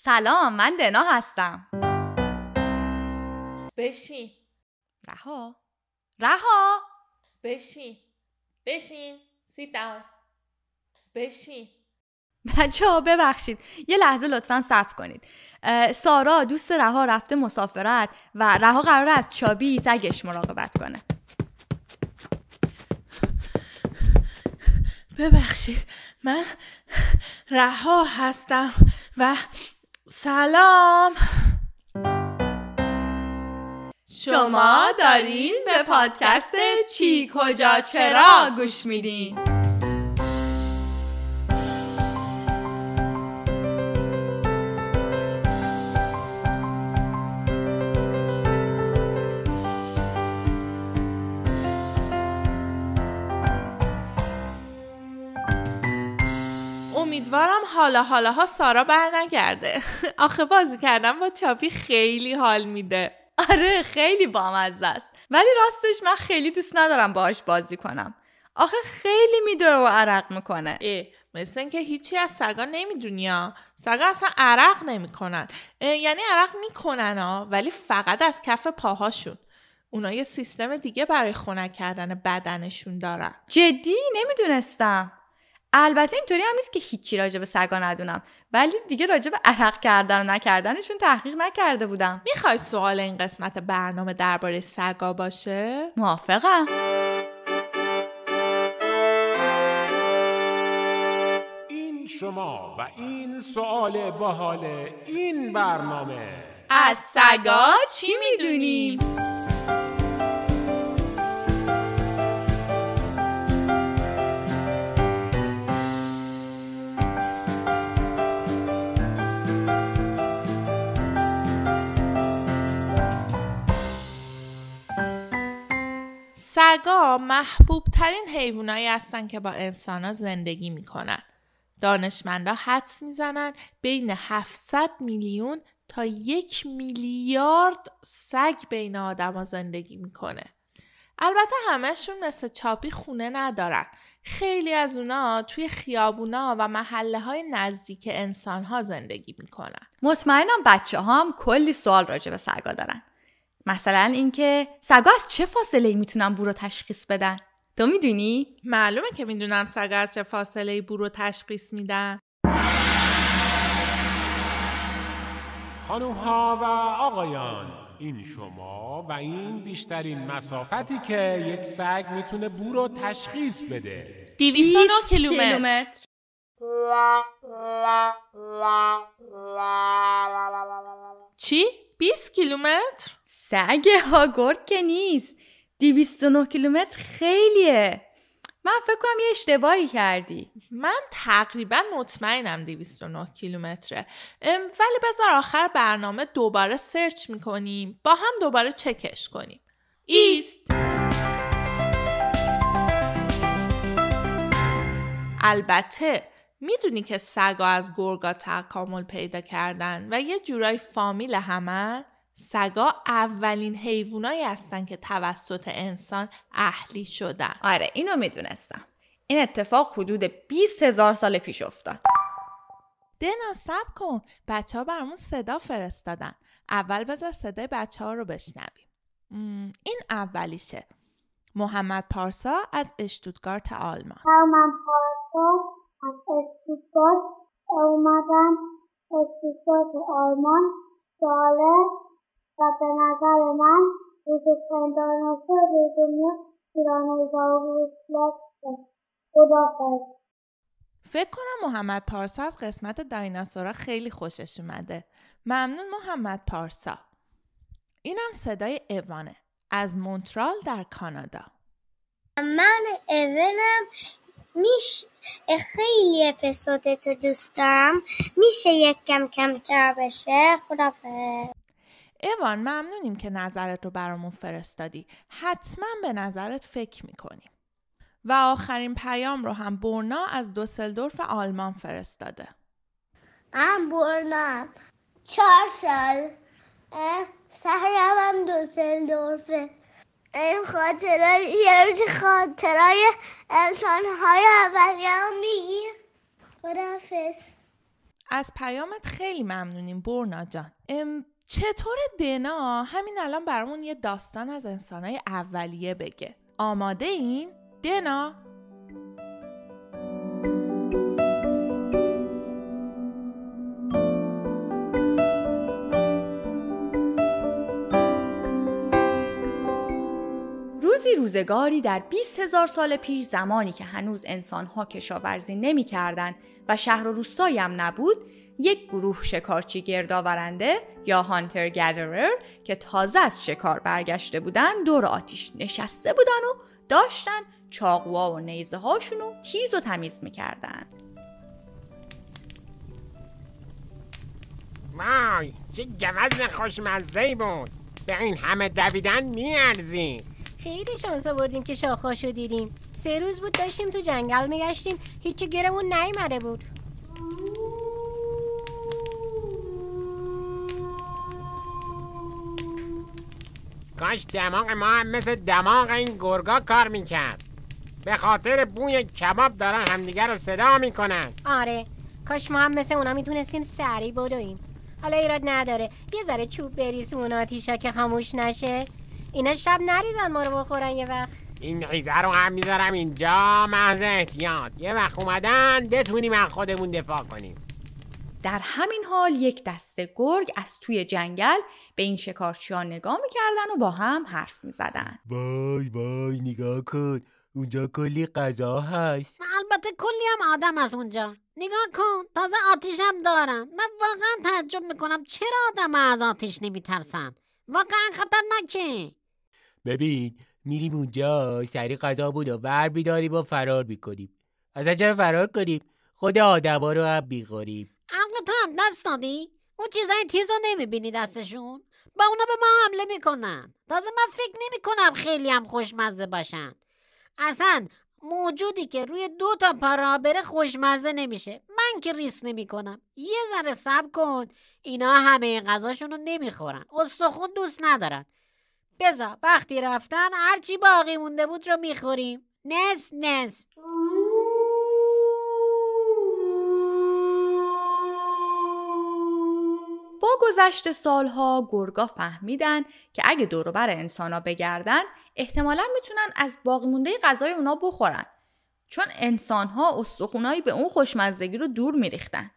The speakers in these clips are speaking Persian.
سلام، من دنا هستم. بشین. رها. بشین. sit down. بشین. بچه‌ها ببخشید، یه لحظه لطفاً صبر کنید. سارا دوست رها رفته مسافرت و رها قراره از چابی سگش مراقبت کنه. ببخشید، من رها هستم و سلام. شما دارین به پادکست چی کجا چرا گوش میدین. امیدوارم حالا سارا بر نگرده. آخه بازی کردم با چابی خیلی حال میده. آره خیلی بامزه است، ولی راستش من خیلی دوست ندارم باهاش بازی کنم. آخه خیلی میدوه و عرق میکنه. مثل این که هیچی از سگا نمیدونی ها. سگا اصلا عرق نمیکنن. یعنی عرق میکنن ها، ولی فقط از کف پاهاشون. اونا یه سیستم دیگه برای خنک کردن بدنشون دارن. جدی نمیدونستم. البته اینطوری هم نیست که هیچی راجع به سگا ندونم، ولی دیگه راجع به عرق کردن و نکردنشون تحقیق نکرده بودم. میخوای سوال این قسمت برنامه درباره سگا باشه؟ موافقم. این شما و این سوال باحال این برنامه. از سگا چی میدونیم؟ سگا محبوب ترین حیوانایی هستن که با انسان‌ها زندگی میکنن. دانشمندا حدس میزنن بین 700 میلیون تا 1 میلیارد سگ بین آدما زندگی میکنه. البته همه‌شون مثل چابی خونه ندارن. خیلی از اونا توی خیابونا و محله‌های نزدیک انسان‌ها زندگی میکنن. مطمئنم بچه‌ها هم کلی سوال راجع به سگا دارن. مثلا اینکه سگا از چه فاصله‌ای میتونن بو رو تشخیص بدن؟ تو میدونی؟ معلومه که میدونم سگا از چه فاصله‌ای بو رو تشخیص میدن. خانوم‌ها و آقایان، این شما و این بیشترین مسافتی که یک سگ میتونه بو رو تشخیص بده. 209 کیلومتر. چی؟ 20 کیلومتر؟ سگ هاگورد که نیست. 209 کیلومتر خیلیه. من فکر کنم یه اشتباهی کردی. من تقریبا مطمئنم 209 کیلومتره. ولی بذار آخر برنامه دوباره سرچ میکنیم، با هم دوباره چکش کنیم. ایست. البته میدونی که سگا از گرگا تکامل پیدا کردن و یه جورای فامیل همن؟ سگا اولین حیوانایی هستن که توسط انسان اهلی شدن. آره اینو میدونستم. این اتفاق حدود 20,000 سال پیش افتاد. دنا صبر کن، بچه ها برامون صدا فرستادن. اول بذار صدای بچه ها رو بشنویم. این اولیشه. محمد پارسا از اشتوتگارت آلمان. من پارسا از اشتوتگارت اومدم. اشتوتگارت آلمان جالب و به نظر من بزرگترین دایناسور روی دنیا تیرانوساوروس رکسه. خداحافظ. فکر کنم محمد پارسا از قسمت دایناسورها خیلی خوشش اومده. ممنون محمد پارسا. اینم صدای اوانه از مونترال در کانادا. من اونم. خیلی اپیزودتو دوست دارم. میشه یک کمتر بشه؟ خداحافظ. ایوان ممنونیم که نظرت رو برامون فرستادی. حتما به نظرت فکر میکنیم. و آخرین پیام رو هم برنا از دوسلدورف آلمان فرستاده. من برنا 4 سال شهرم هم دوسلدورفه. این خاطرهای انسان‌های اولیه هم میگی. خداحافظ. از پیامت خیلی ممنونیم برنا جان. چطور دنا همین الان برامون یه داستان از انسانای اولیه بگه؟ آماده این؟ دنا؟ روزگاری در 20,000 سال پیش، زمانی که هنوز انسان‌ها کشاورزی نمی‌کردند و شهر و روستایی هم نبود، یک گروه شکارچی گردآورنده یا هانتر گدرر که تازه از شکار برگشته بودن دور آتیش نشسته بودن و داشتن چاقوها و نیزه هاشونو تیز و تمیز می‌کردن. وای چه گوزن خوشمزه‌ای بود، به این همه دویدن میارزی. خیلی شانس آوردیم که شاخاشو دیدیم. 3 روز بود داشتیم تو جنگل میگشتیم، هیچی گیرمون نیومده بود. کاش دماغ ما هم مثل دماغ این گرگا کار میکرد. به خاطر بوی کباب دارن همدیگر رو صدا میکنن. آره، کاش ما هم مثل اونا میتونستیم سریع بدویم. حالا ایراد نداره، یه ذره چوب بریزون آتیشا که خاموش نشه. اینا شب نریزن ما رو بخورن یه وقت. این خیزه رو هم میذارم اینجا محض احتیاط، یه وقت اومدن بتونیم از خودمون دفاع کنیم. در همین حال یک دسته گرگ از توی جنگل به این شکارچی‌ها نگاه می‌کردن و با هم حرف می‌زدن. وای نگاه کن، اونجا کلی غذا هست. البته کلی هم آدم از اونجا. نگاه کن، تازه آتیش هم دارن. من واقعا تعجب میکنم چرا آدم از آتیش نمیترسن. واقعا خطرناکه. ببین میریم اونجا سری غذا بود و ور بیداریم و فرار میکنیم. اصلا چرا فرار کنیم؟ خود آدما رو هم میخوریم. عقل تو هم دست دادی؟ اون چیزای تیز رو نمیبینی دستشون؟ با اونا به ما حمله میکنن. تازه من فکر نمیکنم خیلی هم خوشمزه باشن. اصلا موجودی که روی 2 تا پا راه بره خوشمزه نمیشه. من که ریس نمیکنم. یه ذره صبر کن. اینا همه غذاشون رو نمیخورن. استخون دوست ندارن. بذار وقتی رفتن هرچی باقی مونده بود رو میخوریم. نصف. با گذشت سالها گرگا فهمیدن که اگه دور و بر انسانا بگردن احتمالاً میتونن از باقی مونده غذای اونا بخورن، چون انسان‌ها استخونایی به اون خوشمزگی رو دور میریختن.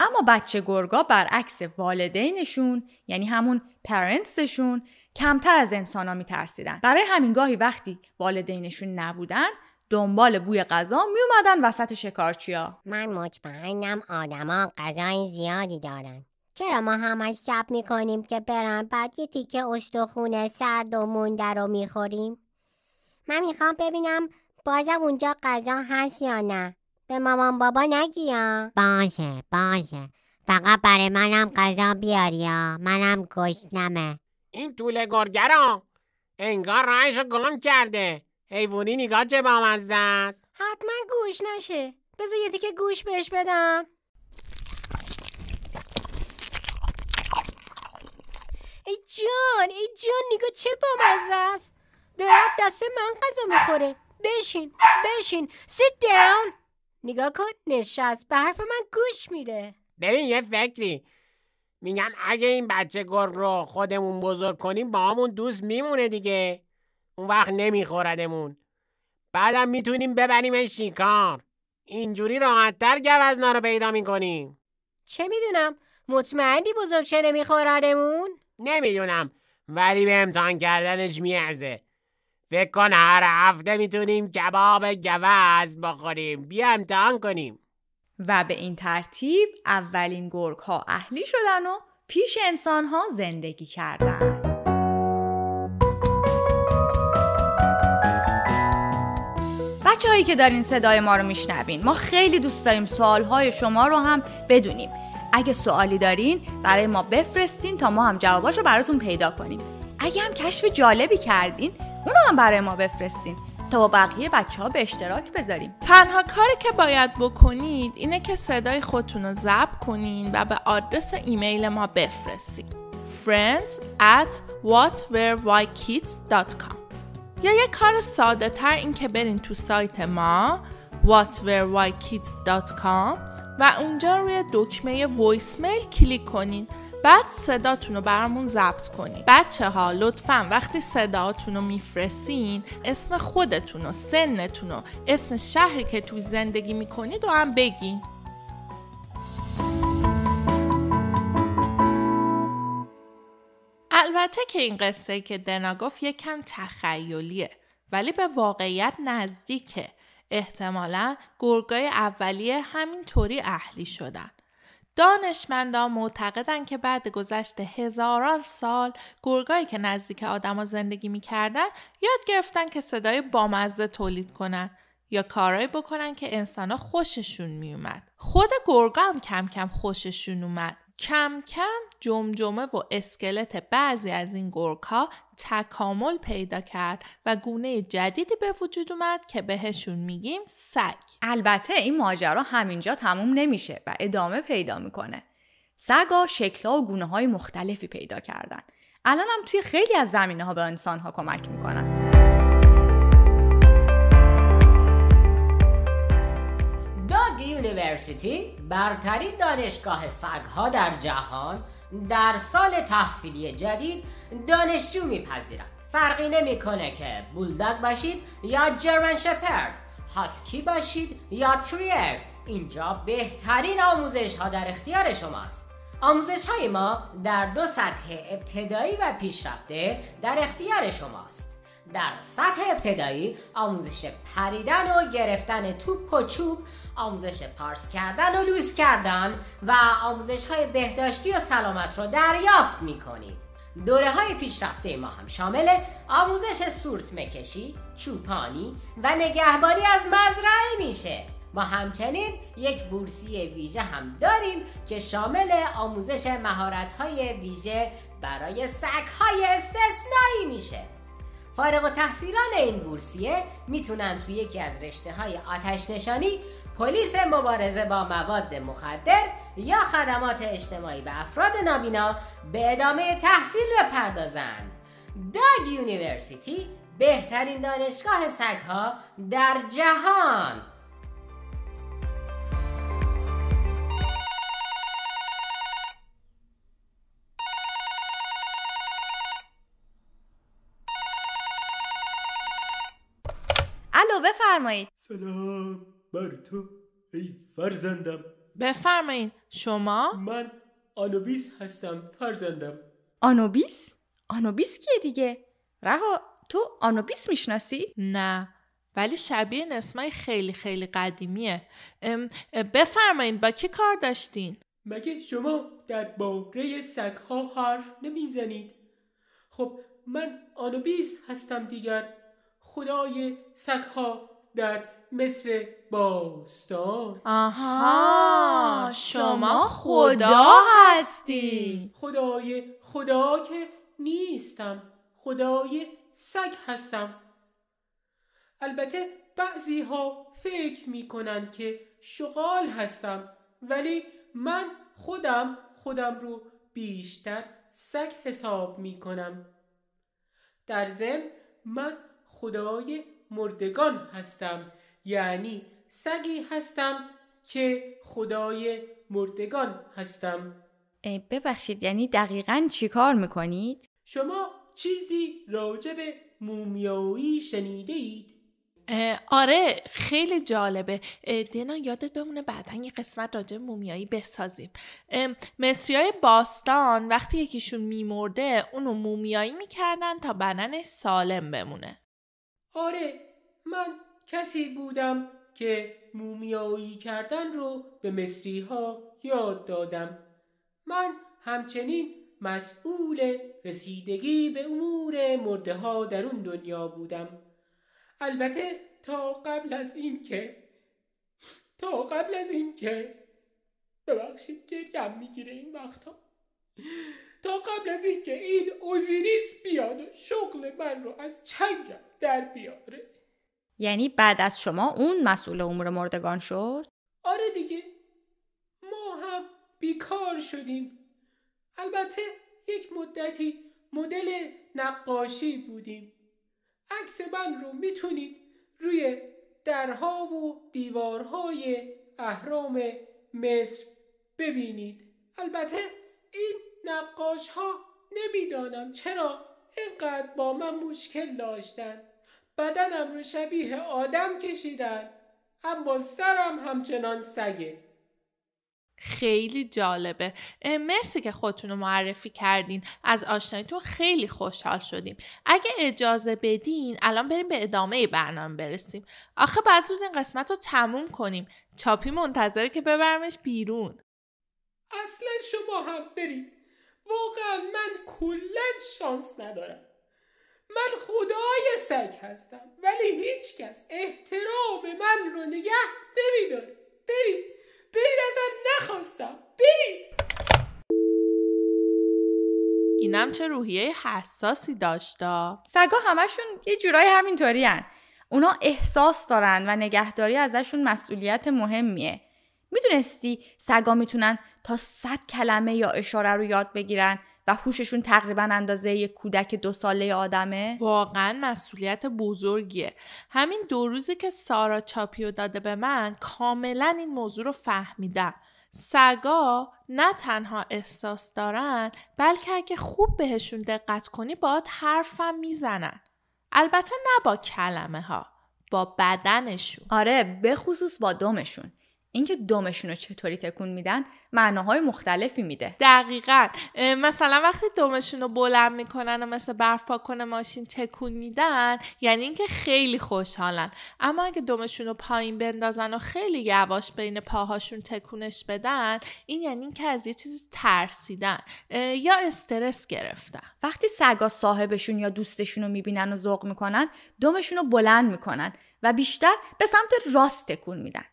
اما بچه گرگا برعکس والدینشون، یعنی همون پرنتسشون، کمتر از انسانا میترسیدن. برای همین گاهی وقتی والدینشون نبودن دنبال بوی غذا میومدن وسط شکارچیا. من مطمئنم آدما غذای زیادی دارن. چرا ما همش صبر میکنیم که برن بعد یه تیکه استخونه سرد و مونده رو میخوریم؟ من میخوام ببینم بازم اونجا غذا هست یا نه. به مامان بابا نگی ها. باشه فقط برای منم غذا بیاری ها. منم گشنمه. این طول گرگرا انگار راهشو گم کرده. حیوانی نگاه چه بامزه است. حتما گوش نشه. بذار یه تیکه گوش بهش بدم. ای جان نگاه چه بامزه است. دارد دست من غذا میخوره. بشین sit down. نگاه کن نشست به حرف من گوش میده. ببین یه فکری میگم اگه این بچه گرگ رو خودمون بزرگ کنیم با همون دوست میمونه دیگه. اون وقت نمیخوردمون. بعدم میتونیم ببریم شکار. اینجوری راحت‌تر گوزنا رو پیدا میکنیم. چه میدونم، مطمئنی بزرگ شه نمیخوردمون؟ نمیدونم ولی به امتحان کردنش میارزه. فکر کن هر هفته میتونیم کباب گوز بخوریم. بیا امتحان کنیم. و به این ترتیب اولین گرگ ها اهلی شدن و پیش انسان ها زندگی کردن. بچه هایی که دارین صدای ما رو میشنوین، ما خیلی دوست داریم سوالهای شما رو هم بدونیم. اگه سوالی دارین برای ما بفرستین تا ما هم جواباشو براتون پیدا کنیم. اگه هم کشف جالبی کردین اونو هم برای ما بفرستین تا با بقیه بچه ها به اشتراک بذاریم. تنها کاری که باید بکنید اینه که صدای خودتون رو ضبط کنین و به آدرس ایمیل ما بفرستین friends@whatwerewhykids.com. یا یه کار ساده تر این که برین تو سایت ما whatwerewhykids.com و اونجا روی دکمه وایس میل کلیک کنین. بعد صداتون رو برامون ضبط کنین. بچه‌ها لطفاً وقتی صداتون رو میفرستین اسم خودتون و سنتون و اسم شهری که توی زندگی میکنید رو هم بگین. البته که این قصه که دنا گفت یکم تخیلیه ولی به واقعیت نزدیکه. احتمالاً گرگای اولیه همینطوری اهلی شدن. دانشمندان معتقدن که بعد گذشت هزاران سال گرگایی که نزدیک آدما زندگی میکردن یاد گرفتن که صدای بامزه تولید کنن یا کارایی بکنن که انسانا خوششون میومد. خود گرگا هم کم کم خوششون اومد. کم کم جمجمه و اسکلت بعضی از این گرگ‌ها تکامل پیدا کرد و گونه جدیدی به وجود اومد که بهشون میگیم سگ. البته این ماجرا همینجا تموم نمیشه و ادامه پیدا میکنه. سگ‌ها شکل‌ها و گونه‌های مختلفی پیدا کردن. الان هم توی خیلی از زمینه‌ها به انسان‌ها کمک میکنن. داگ یونیورسیتی برترین دانشگاه سگ‌ها در جهان در سال تحصیلی جدید دانشجو میپذیرد. فرقی نمیکنه که بولداگ باشید یا جرمن شپرد، هاسکی باشید یا تریر. اینجا بهترین آموزش ها در اختیار شماست. آموزش های ما در 2 سطح ابتدایی و پیشرفته در اختیار شماست. در سطح ابتدایی آموزش پریدن و گرفتن توپ و چوب، آموزش پارس کردن و لوس کردن و آموزش های بهداشتی و سلامت رو دریافت می کنید. دوره های پیشرفته ما هم شامل آموزش سورتمه کشی، چوپانی و نگهبانی از مزرعه میشه. ما همچنین یک بورسیه ویژه هم داریم که شامل آموزش مهارت‌های ویژه برای سگ‌های استثنایی میشه. فارغ التحصیلان این بورسیه میتونن توی یکی از رشته‌های آتش نشانی، پلیس مبارزه با مواد مخدر یا خدمات اجتماعی به افراد نابینا به ادامه تحصیل بپردازند. داگ یونیورسیتی بهترین دانشگاه سگ‌ها در جهان. الو بفرمایید. سلام بر تو ای فرزندم. بفرمایید. شما؟ من آنوبیس هستم فرزندم. آنوبیس؟ آنوبیس کیه دیگه؟ رها تو آنوبیس میشناسی؟ نه ولی شبیه اسمای خیلی خیلی قدیمیه. بفرمایید با کی کار داشتین؟ مگه شما درباره سگ‌ها حرف نمیزنید؟ خب من آنوبیس هستم دیگر، خدای سگ‌ها در مصر باستان. آها شما خدا هستی. خدا که نیستم، خدای سگ هستم. البته بعضی ها فکر می کنن که شغال هستم، ولی من خودم رو بیشتر سگ حساب می کنم. در ضمن من خدای مردگان هستم، یعنی سگی هستم که خدای مردگان هستم. ببخشید یعنی دقیقاً چی کار میکنید؟ شما چیزی راجع به مومیایی شنیده اید؟ آره خیلی جالبه. دینا یادت بمونه بعداً یه قسمت راجع به مومیایی بسازیم. مصریای باستان وقتی یکیشون میمرده اونو مومیایی میکردن تا بدنش سالم بمونه. آره من کسی بودم که مومیایی کردن رو به مصری ها یاد دادم. من همچنین مسئول رسیدگی به امور مرده ها در اون دنیا بودم. البته تا قبل از این که ببخشید گریم میگیره این وقتا، تا قبل از این که این اوزیریس بیاد و شغل من رو از چنگم در بیاره. یعنی بعد از شما اون مسئول امور مردگان شد؟ آره دیگه، ما هم بیکار شدیم. البته یک مدتی مدل نقاشی بودیم. عکس من رو میتونید روی درها و دیوارهای اهرام مصر ببینید. البته این نقاش ها نمیدانم چرا اینقدر با من مشکل داشتن. بدنم رو شبیه آدم کشیدن اما سرم همچنان سگه. خیلی جالبه. مرسی که خودتون رو معرفی کردین. از آشناییتون خیلی خوشحال شدیم. اگه اجازه بدین الان بریم به ادامه برنامه برسیم. آخه بعد زود این قسمت رو تموم کنیم. چاپی منتظره که ببرمش بیرون. اصلا شما هم برید. واقعا من کلن شانس ندارم. من خدای سگ هستم ولی هیچ کس احترام من رو نگه نمیداره. برید ازم نخواستم. برید. اینم چه روحیه حساسی داشته. سگا همشون یه جورای همینطوری هن. اونا احساس دارن و نگهداری ازشون مسئولیت مهمیه. میدونستی سگا میتونن تا 100 کلمه یا اشاره رو یاد بگیرن و هوششون تقریبا اندازه یک کودک 2 ساله آدمه؟ واقعا مسئولیت بزرگیه. همین 2 روزی که سارا چاپیو داده به من کاملا این موضوع رو فهمیدم. سگا نه تنها احساس دارن بلکه اگه خوب بهشون دقت کنی باهات حرفم میزنن. البته نه با کلمه ها، با بدنشون. آره، به خصوص با دمشون. اینکه دمشون رو چطوری تکون میدن معناهای مختلفی میده. دقیقاً. مثلا وقتی دمشون رو بلند میکنن و مثل برف پاکن ماشین تکون میدن یعنی اینکه خیلی خوشحالن. اما اگه دمشون رو پایین بندازن و خیلی یواش بین پاهاشون تکونش بدن این یعنی اینکه از یه چیزی ترسیدن یا استرس گرفتن. وقتی سگا صاحبشون یا دوستشون رو میبینن و ذوق میکنن دمشون رو بلند میکنن و بیشتر به سمت راست تکون میدن.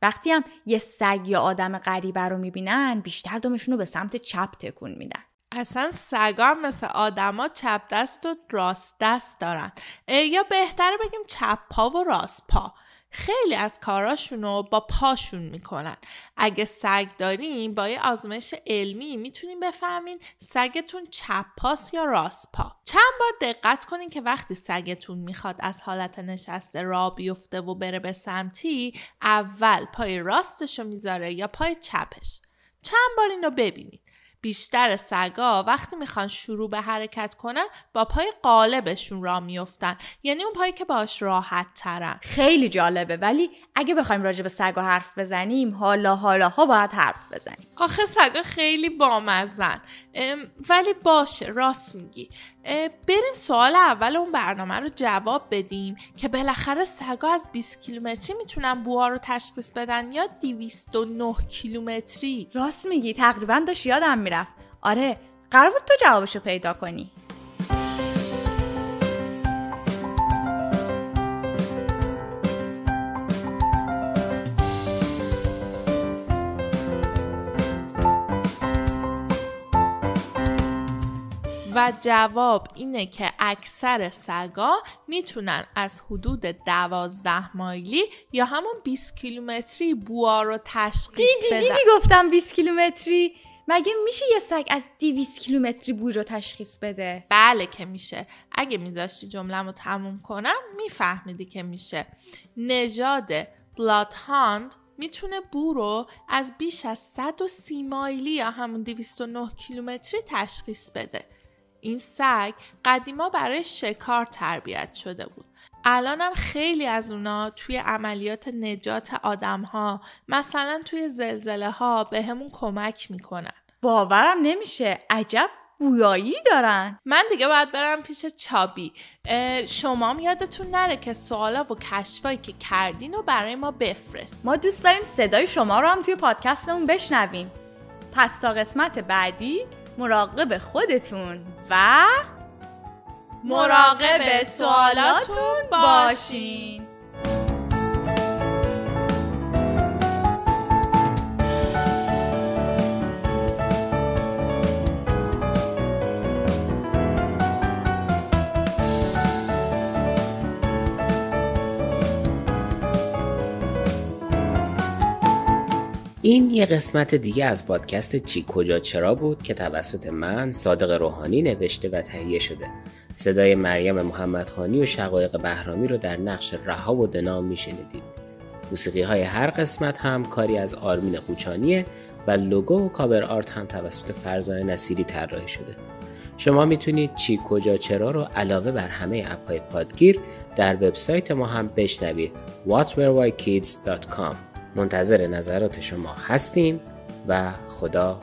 وقتی هم یه سگ یا آدم غریبه رو میبینن بیشتر دمشون رو به سمت چپ تکون میدن. اصلا سگا هم مثل آدما چپ دست و راست دست دارن، یا بهتره بگیم چپ پا و راست پا. خیلی از کاراشونو با پاشون میکنن. اگه سگ دارین با یه آزمایش علمی میتونین بفهمین سگتون چپ پاست یا راست پا. چند بار دقت کنین که وقتی سگتون میخواد از حالت نشسته راه بیفته و بره به سمتی اول پای راستشو میذاره یا پای چپش. چند بار اینو ببینید. بیشتر سگا وقتی میخوان شروع به حرکت کنن با پای قالبشون راه میافتن، یعنی اون پایی که باهاش راحت ترن. خیلی جالبه، ولی اگه بخوایم راجع به سگا حرف بزنیم حالاها باید حرف بزنیم. آخه سگا خیلی بامزن. ولی باشه، راست میگی. بریم سوال اول اون برنامه رو جواب بدیم که بالاخره سگا از 20 کیلومتری میتونن بوها رو تشخیص بدن یا 209 کیلومتری؟ راست میگی، تقریبا داشت یادم میرفت. آره، قرار بود تو جوابشو پیدا کنی. و جواب اینه که اکثر سگا میتونن از حدود 12 مایلی یا همون 20 کیلومتری بوها رو تشخیص بدن. دیدی گفتم 20 کیلومتری؟ مگه میشه یه سگ از 200 کیلومتری بوی رو تشخیص بده؟ بله که میشه. اگه میذاشتی جمله‌مو تموم کنم میفهمیدی که میشه. نژاد بلادهاند میتونه بو رو از بیش از 130 مایلی یا همون 209 کیلومتری تشخیص بده. این سگ قدیما برای شکار تربیت شده بود. الان هم خیلی از اونا توی عملیات نجات آدم ها، مثلا توی زلزله ها به همون کمک میکنن. باورم نمیشه، عجب بویایی دارن. من دیگه باید برم پیش چابی. شما هم یادتون نره که سوالا و کشفایی که کردین رو برای ما بفرست. ما دوست داریم صدای شما رو هم توی پادکستمون بشنویم. پس تا قسمت بعدی مراقب خودتون و مراقب سوالاتون باشین. این یه قسمت دیگه از پادکست چی کجا چرا بود که توسط من صادق روحانی نوشته و تهیه شده. صدای مریم محمدخانی و شقایق بهرامی رو در نقش رهاب و دنا میشنیدید. موسیقی های هر قسمت هم کاری از آرمین قوچانیه و لوگو و کاور آرت هم توسط فرزانه نصیری طراحی شده. شما میتونید چی کجا چرا رو علاوه بر همه اپ‌های پادگیر در وبسایت ما هم بشنوید whatwherewhykids.com. منتظر نظرات شما هستیم و خدا